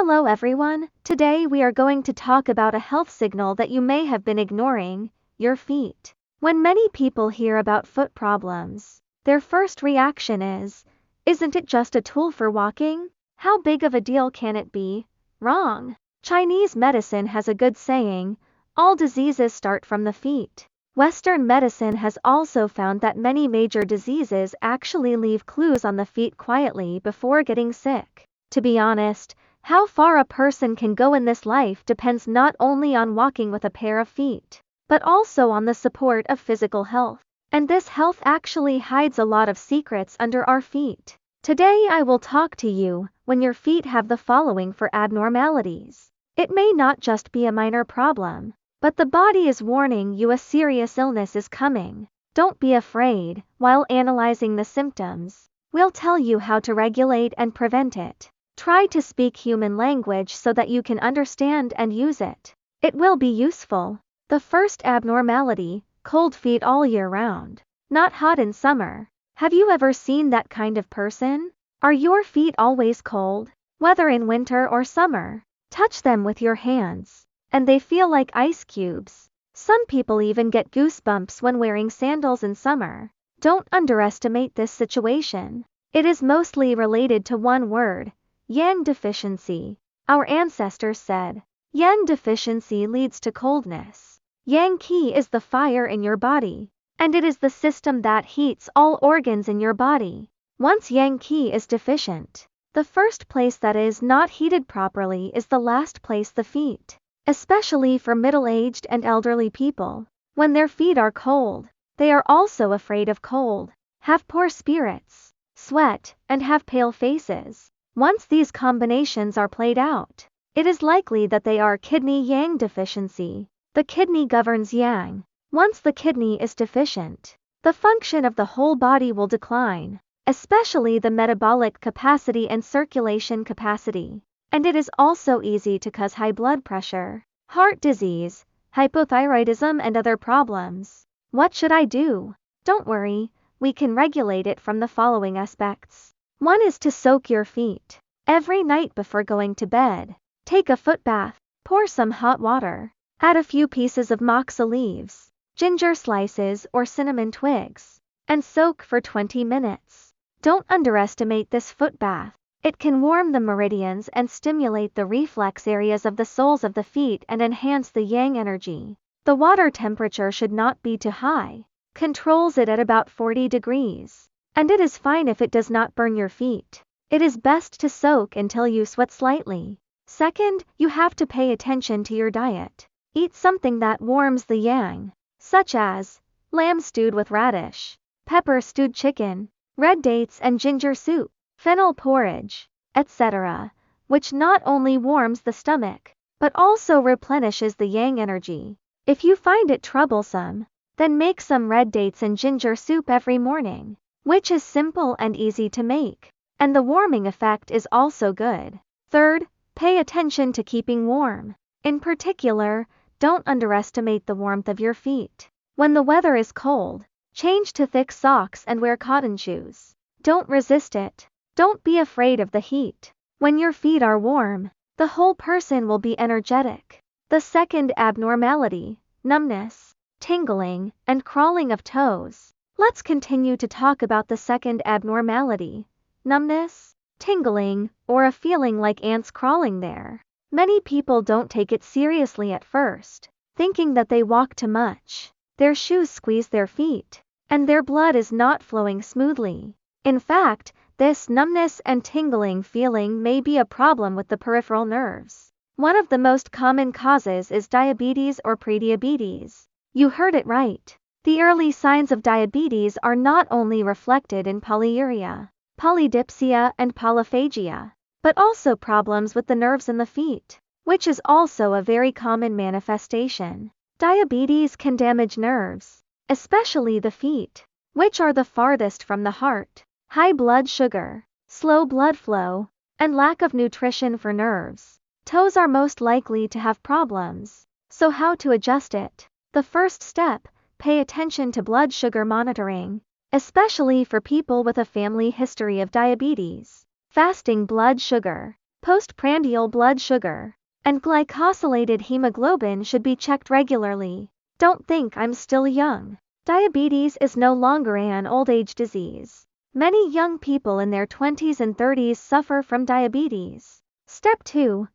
Hello everyone, today we are going to talk about a health signal that you may have been ignoring, your feet. When many people hear about foot problems, their first reaction is, isn't it just a tool for walking? How big of a deal can it be? Wrong. Chinese medicine has a good saying, all diseases start from the feet. Western medicine has also found that many major diseases actually leave clues on the feet quietly before getting sick. To be honest, how far a person can go in this life depends not only on walking with a pair of feet, but also on the support of physical health. And this health actually hides a lot of secrets under our feet. Today I will talk to you when your feet have the following for abnormalities. It may not just be a minor problem, but the body is warning you a serious illness is coming. Don't be afraid. While analyzing the symptoms, we'll tell you how to regulate and prevent it. Try to speak human language so that you can understand and use it. It will be useful. The first abnormality, cold feet all year round. Not hot in summer. Have you ever seen that kind of person? Are your feet always cold, whether in winter or summer? Touch them with your hands, and they feel like ice cubes. Some people even get goosebumps when wearing sandals in summer. Don't underestimate this situation. It is mostly related to one word, yang deficiency. Our ancestors said, yang deficiency leads to coldness. Yang qi is the fire in your body, and it is the system that heats all organs in your body. Once yang qi is deficient, the first place that is not heated properly is the last place, the feet. Especially for middle-aged and elderly people. When their feet are cold, they are also afraid of cold, have poor spirits, sweat, and have pale faces. Once these combinations are played out, it is likely that they are kidney yang deficiency. The kidney governs yang. Once the kidney is deficient, the function of the whole body will decline, especially the metabolic capacity and circulation capacity. And it is also easy to cause high blood pressure, heart disease, hypothyroidism, and other problems. What should I do? Don't worry, we can regulate it from the following aspects. One is to soak your feet every night before going to bed. Take a foot bath, pour some hot water, add a few pieces of moxa leaves, ginger slices, or cinnamon twigs, and soak for 20 minutes. Don't underestimate this foot bath. It can warm the meridians and stimulate the reflex areas of the soles of the feet and enhance the yang energy. The water temperature should not be too high. Controls it at about 40 degrees. And it is fine if it does not burn your feet. It is best to soak until you sweat slightly. Second, you have to pay attention to your diet. Eat something that warms the yang, such as lamb stewed with radish, pepper stewed chicken, red dates and ginger soup, fennel porridge, etc., which not only warms the stomach, but also replenishes the yang energy. If you find it troublesome, then make some red dates and ginger soup every morning, which is simple and easy to make, and the warming effect is also good. Third, pay attention to keeping warm. In particular, don't underestimate the warmth of your feet. When the weather is cold, change to thick socks and wear cotton shoes. Don't resist it. Don't be afraid of the heat. When your feet are warm, the whole person will be energetic. The second abnormality, numbness, tingling, and crawling of toes. Let's continue to talk about the second abnormality, numbness, tingling, or a feeling like ants crawling there. Many people don't take it seriously at first, thinking that they walk too much, their shoes squeeze their feet, and their blood is not flowing smoothly. In fact, this numbness and tingling feeling may be a problem with the peripheral nerves. One of the most common causes is diabetes or prediabetes. You heard it right. The early signs of diabetes are not only reflected in polyuria, polydipsia, and polyphagia, but also problems with the nerves in the feet, which is also a very common manifestation. Diabetes can damage nerves, especially the feet, which are the farthest from the heart. High blood sugar, slow blood flow, and lack of nutrition for nerves. Toes are most likely to have problems. So how to adjust it? The first step, pay attention to blood sugar monitoring, especially for people with a family history of diabetes. Fasting blood sugar. Postprandial blood sugar and glycosylated hemoglobin should be checked regularly. Don't think I'm still young. Diabetes is no longer an old age disease. Many young people in their 20s and 30s suffer from diabetes. Step 2.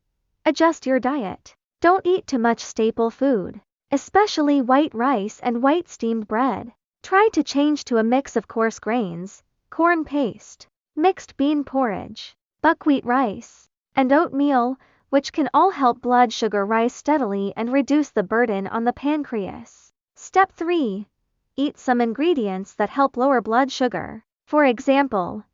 Adjust your diet. Don't eat too much staple food, especially white rice and white steamed bread. Try to change to a mix of coarse grains, corn paste, mixed bean porridge, buckwheat rice, and oatmeal, which can all help blood sugar rise steadily and reduce the burden on the pancreas. Step 3. Eat some ingredients that help lower blood sugar. For example,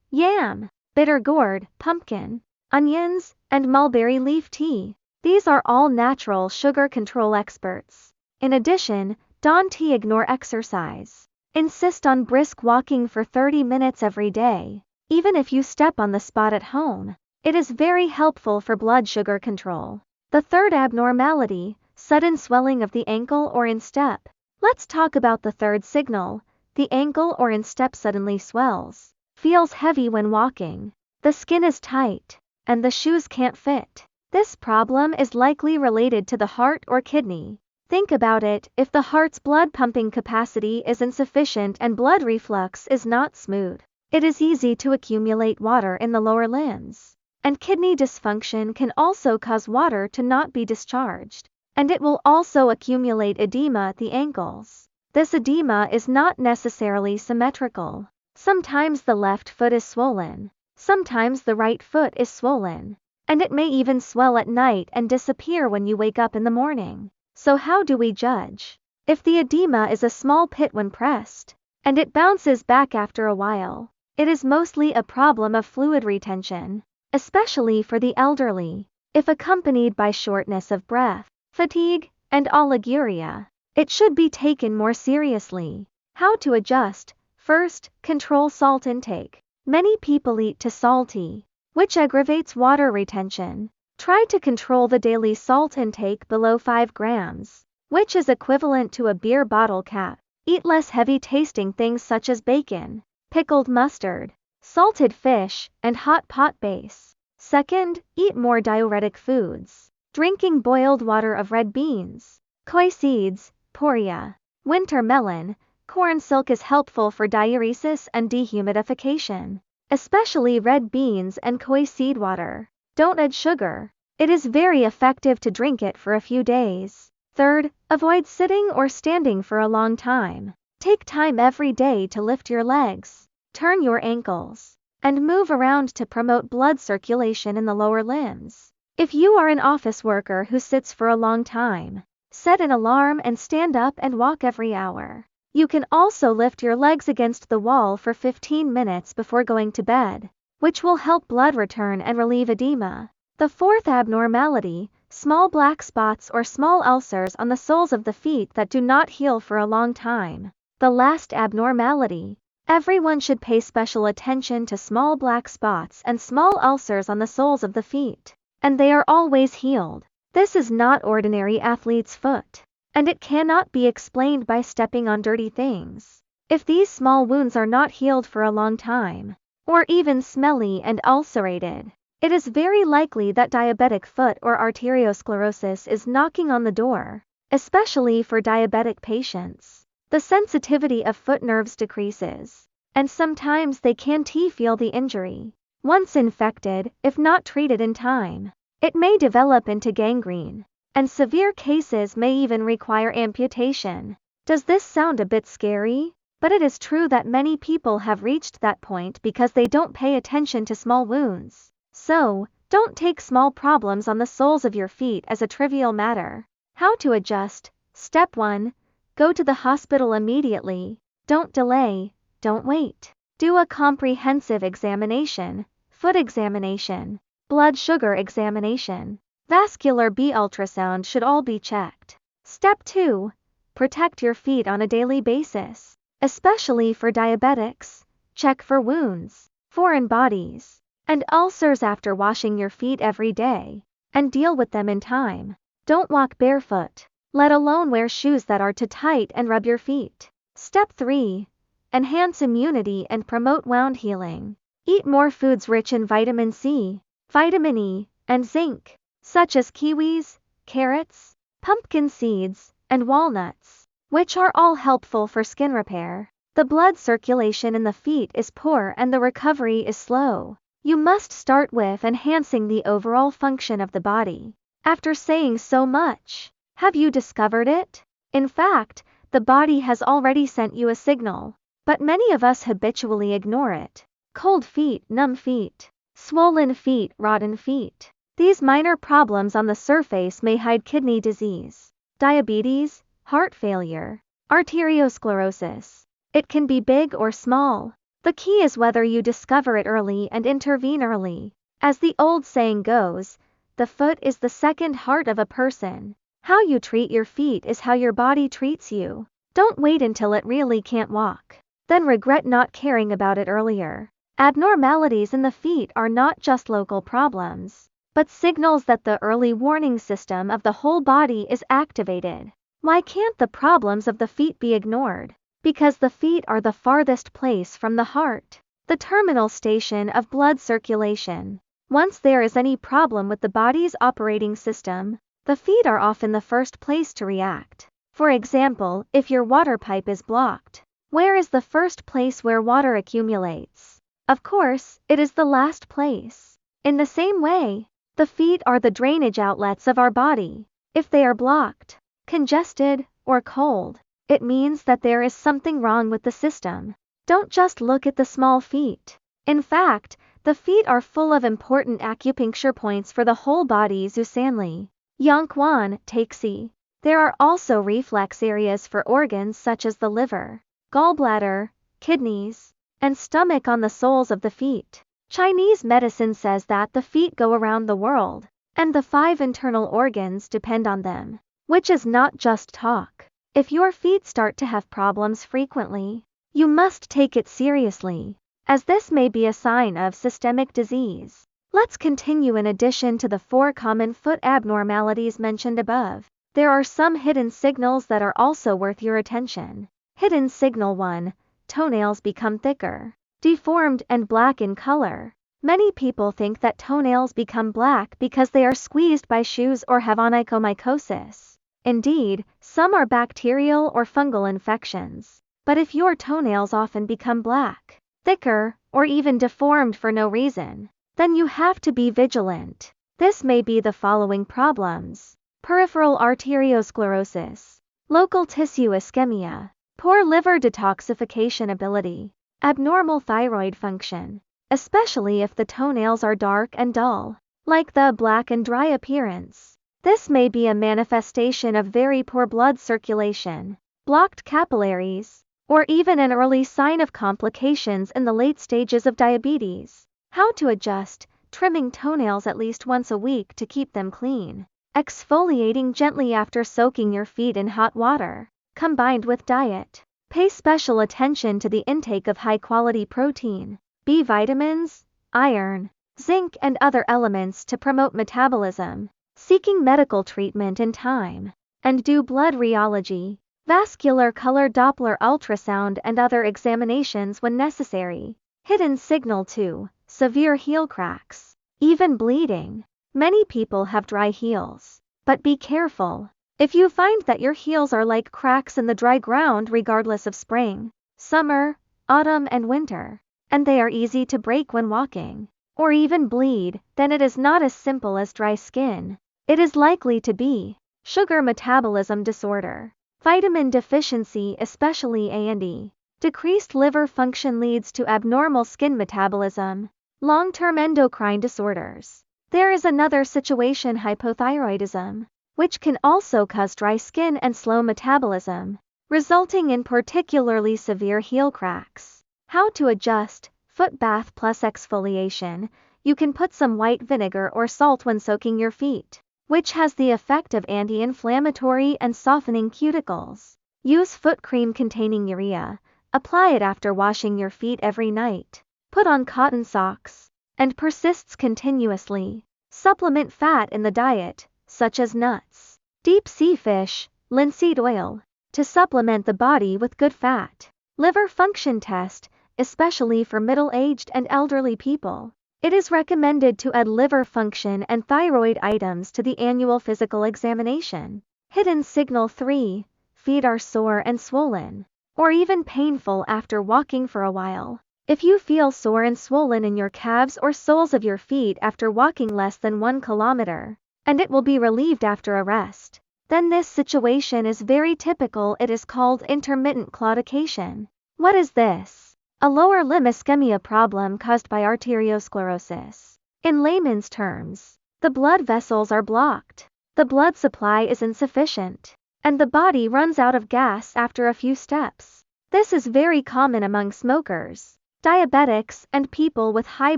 yam, bitter gourd, pumpkin, onions, and mulberry leaf tea. These are all natural sugar control experts. In addition, don't ignore exercise. Insist on brisk walking for 30 minutes every day, even if you step on the spot at home. It is very helpful for blood sugar control. The third abnormality, sudden swelling of the ankle or instep. Let's talk about the third signal. The ankle or instep suddenly swells, feels heavy when walking, the skin is tight, and the shoes can't fit. This problem is likely related to the heart or kidney. Think about it, if the heart's blood pumping capacity is insufficient and blood reflux is not smooth, it is easy to accumulate water in the lower limbs. And kidney dysfunction can also cause water to not be discharged, and it will also accumulate edema at the ankles. This edema is not necessarily symmetrical. Sometimes the left foot is swollen, sometimes the right foot is swollen, and it may even swell at night and disappear when you wake up in the morning. So how do we judge? If the edema is a small pit when pressed, and it bounces back after a while, it is mostly a problem of fluid retention, especially for the elderly. If accompanied by shortness of breath, fatigue, and oliguria, it should be taken more seriously. How to adjust? First, control salt intake. Many people eat too salty, which aggravates water retention. Try to control the daily salt intake below 5 grams, which is equivalent to a beer bottle cap. Eat less heavy-tasting things such as bacon, pickled mustard, salted fish, and hot pot base. Second, eat more diuretic foods. Drinking boiled water of red beans, koi seeds, poria, winter melon, corn silk is helpful for diuresis and dehumidification, especially red beans and koi seed water. Don't add sugar. It is very effective to drink it for a few days. Third, avoid sitting or standing for a long time. Take time every day to lift your legs, turn your ankles, and move around to promote blood circulation in the lower limbs. If you are an office worker who sits for a long time, set an alarm and stand up and walk every hour. You can also lift your legs against the wall for 15 minutes before going to bed, which will help blood return and relieve edema. The fourth abnormality, small black spots or small ulcers on the soles of the feet that do not heal for a long time. The last abnormality. Everyone should pay special attention to small black spots and small ulcers on the soles of the feet, and they are always healed. This is not ordinary athlete's foot, and it cannot be explained by stepping on dirty things. If these small wounds are not healed for a long time, or even smelly and ulcerated, it is very likely that diabetic foot or arteriosclerosis is knocking on the door, especially for diabetic patients. The sensitivity of foot nerves decreases, and sometimes they can't feel the injury. Once infected, if not treated in time, it may develop into gangrene, and severe cases may even require amputation. Does this sound a bit scary? But it is true that many people have reached that point because they don't pay attention to small wounds. So, don't take small problems on the soles of your feet as a trivial matter. How to adjust? Step 1. Go to the hospital immediately. Don't delay, don't wait. Do a comprehensive examination, foot examination, blood sugar examination, vascular B ultrasound should all be checked. Step 2. Protect your feet on a daily basis, especially for diabetics. Check for wounds, foreign bodies, and ulcers after washing your feet every day, and deal with them in time. Don't walk barefoot, let alone wear shoes that are too tight and rub your feet. Step 3. Enhance immunity and promote wound healing. Eat more foods rich in vitamin C. vitamin E, and zinc, such as kiwis, carrots, pumpkin seeds, and walnuts, which are all helpful for skin repair. The blood circulation in the feet is poor and the recovery is slow. You must start with enhancing the overall function of the body. After saying so much, have you discovered it? In fact, the body has already sent you a signal, but many of us habitually ignore it. Cold feet, numb feet, swollen feet, rotten feet. These minor problems on the surface may hide kidney disease, diabetes, heart failure, arteriosclerosis. It can be big or small. The key is whether you discover it early and intervene early. As the old saying goes, the foot is the second heart of a person. How you treat your feet is how your body treats you. Don't wait until it really can't walk, then regret not caring about it earlier. Abnormalities in the feet are not just local problems, but signals that the early warning system of the whole body is activated. Why can't the problems of the feet be ignored? Because the feet are the farthest place from the heart, the terminal station of blood circulation. Once there is any problem with the body's operating system, the feet are often the first place to react. For example, if your water pipe is blocked, where is the first place where water accumulates? Of course, it is the last place. In the same way, the feet are the drainage outlets of our body. If they are blocked, congested, or cold, it means that there is something wrong with the system. Don't just look at the small feet. In fact, the feet are full of important acupuncture points for the whole body. Zusanli, Yongquan, Taixi. There are also reflex areas for organs such as the liver, gallbladder, kidneys, and stomach on the soles of the feet. Chinese medicine says that the feet go around the world, and the 5 internal organs depend on them, which is not just talk. If your feet start to have problems frequently, you must take it seriously, as this may be a sign of systemic disease. Let's continue. In addition to the 4 common foot abnormalities mentioned above, there are some hidden signals that are also worth your attention. Hidden signal 1. Toenails become thicker, deformed, and black in color. Many people think that toenails become black because they are squeezed by shoes or have onychomycosis. Indeed, some are bacterial or fungal infections. But if your toenails often become black, thicker, or even deformed for no reason, then you have to be vigilant. This may be the following problems: peripheral arteriosclerosis, local tissue ischemia, poor liver detoxification ability, abnormal thyroid function, especially if the toenails are dark and dull, like the black and dry appearance. This may be a manifestation of very poor blood circulation, blocked capillaries, or even an early sign of complications in the late stages of diabetes. How to adjust: trimming toenails at least once a week to keep them clean, exfoliating gently after soaking your feet in hot water, combined with diet. Pay special attention to the intake of high-quality protein, B vitamins, iron, zinc, and other elements to promote metabolism. Seeking medical treatment in time, and do blood rheology, vascular color Doppler ultrasound, and other examinations when necessary. Hidden signal 2. Severe heel cracks, even bleeding. Many people have dry heels, but be careful. If you find that your heels are like cracks in the dry ground regardless of spring, summer, autumn, and winter, and they are easy to break when walking, or even bleed, then it is not as simple as dry skin. It is likely to be sugar metabolism disorder, vitamin deficiency, especially A and E. Decreased liver function leads to abnormal skin metabolism, long-term endocrine disorders. There is another situation: hypothyroidism, which can also cause dry skin and slow metabolism, resulting in particularly severe heel cracks. How to adjust: foot bath plus exfoliation. You can put some white vinegar or salt when soaking your feet, which has the effect of anti-inflammatory and softening cuticles. Use foot cream containing urea. Apply it after washing your feet every night. Put on cotton socks, and persists continuously. Supplement fat in the diet, such as nuts, deep sea fish, linseed oil, to supplement the body with good fat. Liver function test, especially for middle-aged and elderly people. It is recommended to add liver function and thyroid items to the annual physical examination. Hidden signal 3. Feet are sore and swollen, or even painful after walking for a while. If you feel sore and swollen in your calves or soles of your feet after walking less than 1 kilometer, and it will be relieved after a rest, then this situation is very typical. It is called intermittent claudication. What is this? A lower limb ischemia problem caused by arteriosclerosis. In layman's terms, the blood vessels are blocked, the blood supply is insufficient, and the body runs out of gas after a few steps. This is very common among smokers, diabetics, and people with high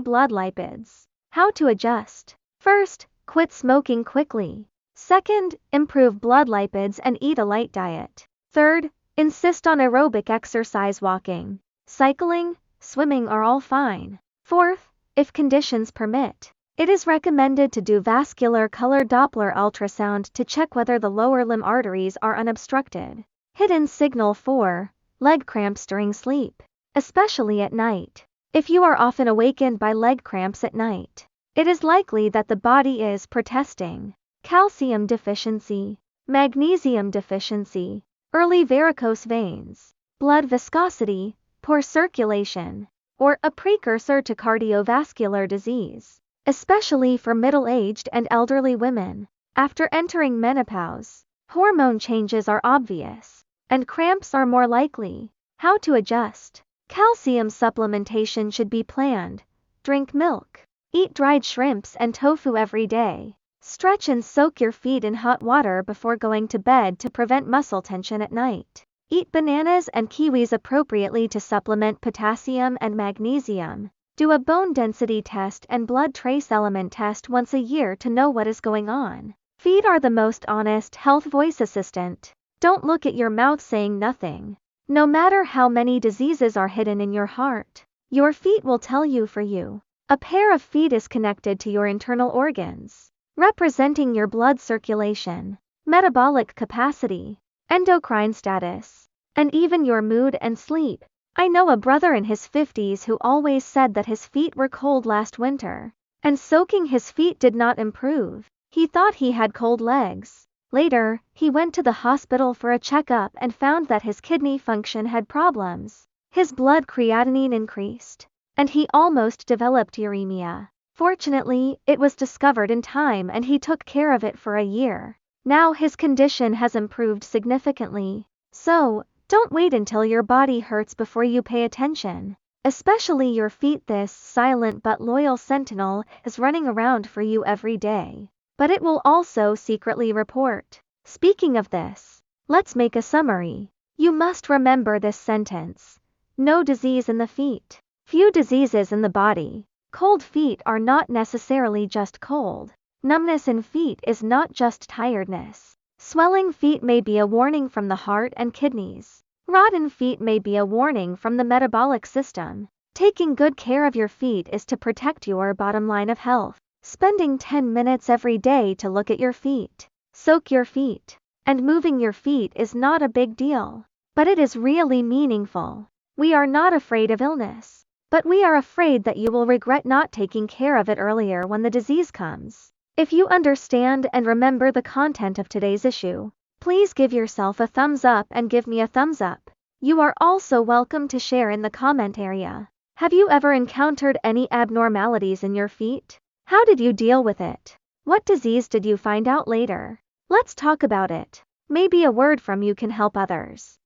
blood lipids. How to adjust? First, quit smoking quickly. Second, improve blood lipids and eat a light diet. Third, insist on aerobic exercise. Walking, cycling, swimming are all fine. Fourth, if conditions permit, it is recommended to do vascular color Doppler ultrasound to check whether the lower limb arteries are unobstructed. Hidden signal 4. Leg cramps during sleep, especially at night. If you are often awakened by leg cramps at night, it is likely that the body is protesting. Calcium deficiency, magnesium deficiency, early varicose veins, blood viscosity, poor circulation, or a precursor to cardiovascular disease, especially for middle-aged and elderly women. After entering menopause, hormone changes are obvious, and cramps are more likely. How to adjust? Calcium supplementation should be planned. Drink milk. Eat dried shrimps and tofu every day. Stretch and soak your feet in hot water before going to bed to prevent muscle tension at night. Eat bananas and kiwis appropriately to supplement potassium and magnesium. Do a bone density test and blood trace element test once a year to know what is going on. Feet are the most honest health voice assistant. Don't look at your mouth saying nothing. No matter how many diseases are hidden in your heart, your feet will tell you for you. A pair of feet is connected to your internal organs, representing your blood circulation, metabolic capacity, endocrine status, and even your mood and sleep. I know a brother in his 50s who always said that his feet were cold last winter, and soaking his feet did not improve. He thought he had cold legs. Later, he went to the hospital for a checkup and found that his kidney function had problems. His blood creatinine increased, and he almost developed uremia. Fortunately, it was discovered in time and he took care of it for a year. Now his condition has improved significantly. So, don't wait until your body hurts before you pay attention. Especially your feet. This silent but loyal sentinel is running around for you every day, but it will also secretly report. Speaking of this, let's make a summary. You must remember this sentence. No disease in the feet, few diseases in the body. Cold feet are not necessarily just cold. Numbness in feet is not just tiredness. Swelling feet may be a warning from the heart and kidneys. Rotten feet may be a warning from the metabolic system. Taking good care of your feet is to protect your bottom line of health. Spending 10 minutes every day to look at your feet, soak your feet, and moving your feet is not a big deal, but it is really meaningful. We are not afraid of illness, but we are afraid that you will regret not taking care of it earlier when the disease comes. If you understand and remember the content of today's issue, please give yourself a thumbs up and give me a thumbs up. You are also welcome to share in the comment area. Have you ever encountered any abnormalities in your feet? How did you deal with it? What disease did you find out later? Let's talk about it. Maybe a word from you can help others.